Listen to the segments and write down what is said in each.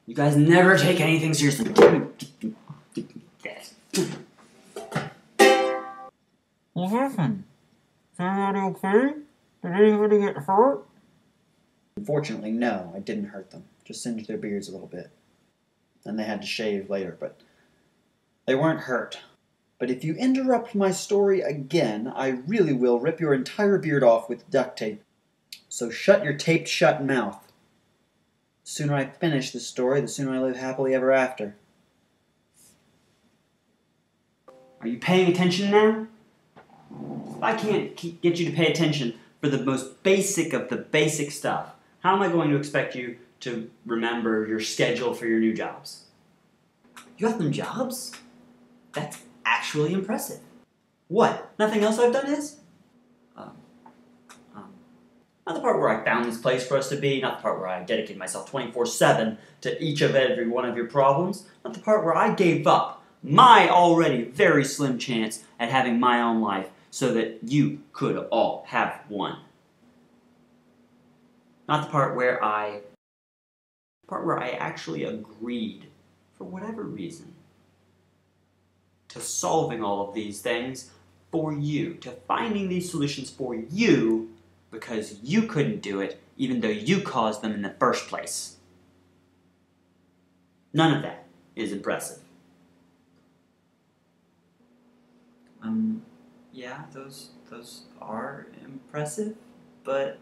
You guys never take anything seriously. What happened? Is everybody okay? Did anybody get hurt? Unfortunately, no, I didn't hurt them. Just singed their beards a little bit. Then they had to shave later, but they weren't hurt. But if you interrupt my story again, I really will rip your entire beard off with duct tape. So shut your taped shut mouth. The sooner I finish this story, the sooner I live happily ever after. Are you paying attention now? If I can't get you to pay attention for the most basic of the basic stuff, how am I going to expect you to remember your schedule for your new jobs? You got them jobs? That's actually impressive. What? Nothing else I've done is? Not the part where I found this place for us to be, not the part where I dedicated myself 24/7 to each of every one of your problems, not the part where I gave up my already very slim chance at having my own life so that you could all have one. Not the part where I actually agreed, for whatever reason, to solving all of these things for you, to finding these solutions for you because you couldn't do it even though you caused them in the first place. None of that is impressive. Yeah, those are impressive, but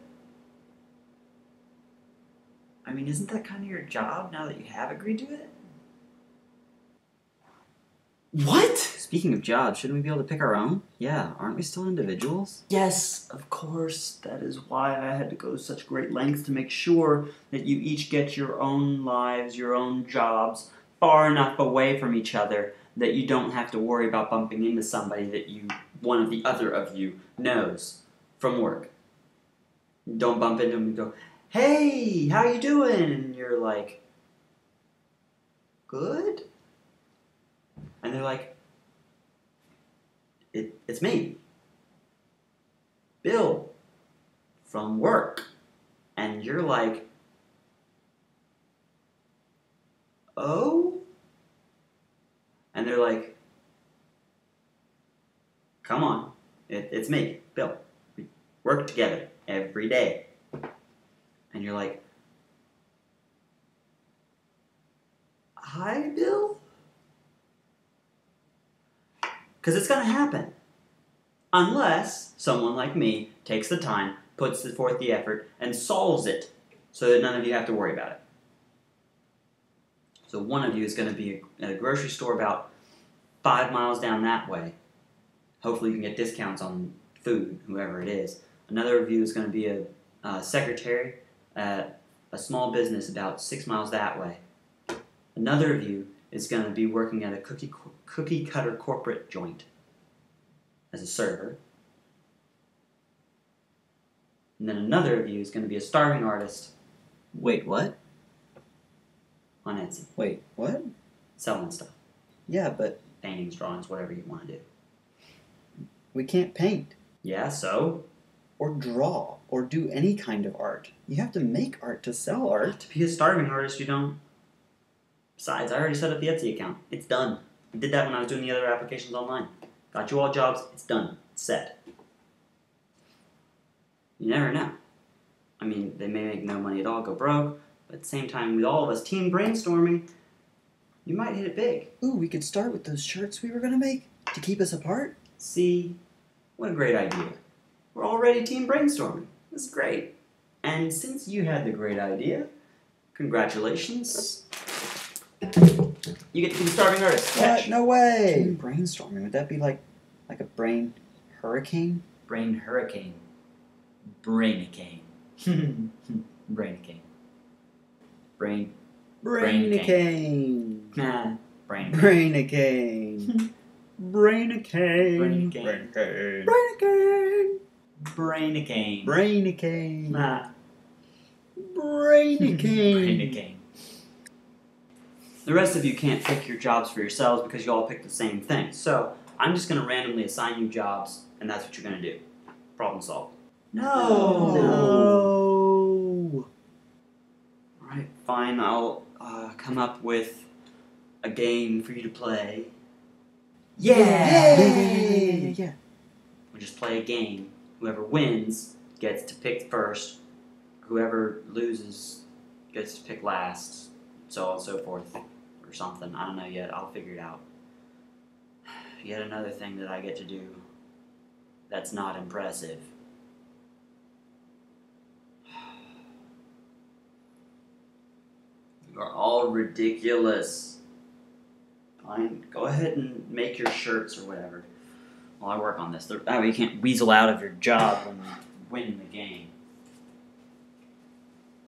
I mean, isn't that kind of your job now that you have agreed to it? What? Speaking of jobs, shouldn't we be able to pick our own? Yeah, aren't we still individuals? Yes, of course. That is why I had to go to such great lengths to make sure that you each get your own lives, your own jobs, far enough away from each other that you don't have to worry about bumping into somebody that one of the other of you knows from work. Don't bump into them and go, "Hey, how you doing?" And you're like, "Good?" And they're like, it's me, Bill, from work. And you're like, "Oh?" And they're like, "Come on, it's me, Bill. We work together every day." And you're like, "Hi, Bill?" Because it's going to happen. Unless someone like me takes the time, puts forth the effort, and solves it so that none of you have to worry about it. So one of you is going to be at a grocery store about 5 miles down that way. Hopefully you can get discounts on food, whoever it is. Another of you is going to be a secretary at a small business about 6 miles that way. Another of you is going to be working at a cookie cutter corporate joint as a server. And then another of you is going to be a starving artist. Wait, what? On Etsy. Wait, what? Selling stuff. Yeah, but Paintings, drawings, whatever you want to do. we can't paint. Yeah, so? Or draw, or do any kind of art. You have to make art to sell art. To be a starving artist, you don't. Besides, I already set up the Etsy account. It's done. I did that when I was doing the other applications online. Got you all jobs. It's done. It's set. You never know. I mean, they may make no money at all, go broke, but at the same time, with all of us team brainstorming, you might hit it big. Ooh, we could start with those shirts we were gonna make to keep us apart. See? What a great idea. We're already team brainstorming. This is great. And since you had the great idea, congratulations. You get to be the starving artist. What? Catch. No way! Team brainstorming, would that be like a brain hurricane? Brain hurricane. Brainicane. Brainicane. Brainicane. Nah. Brainicane. Brainicane. Brainicane. Brainicane. Brainicane. Brainicane. Brainicane. Nah. Brainicane. Brainicane. The rest of you can't pick your jobs for yourselves because you all picked the same thing. So, I'm just going to randomly assign you jobs, and that's what you're going to do. Problem solved. No! No. Alright, fine. I'll come up with a game for you to play. Yeah. We'll just play a game. Whoever wins gets to pick first. Whoever loses gets to pick last. So on and so forth. Or something. I don't know yet. I'll figure it out. Yet another thing that I get to do that's not impressive. You are all ridiculous. Fine, go ahead and make your shirts or whatever while I work on this. That way you can't weasel out of your job when you win the game.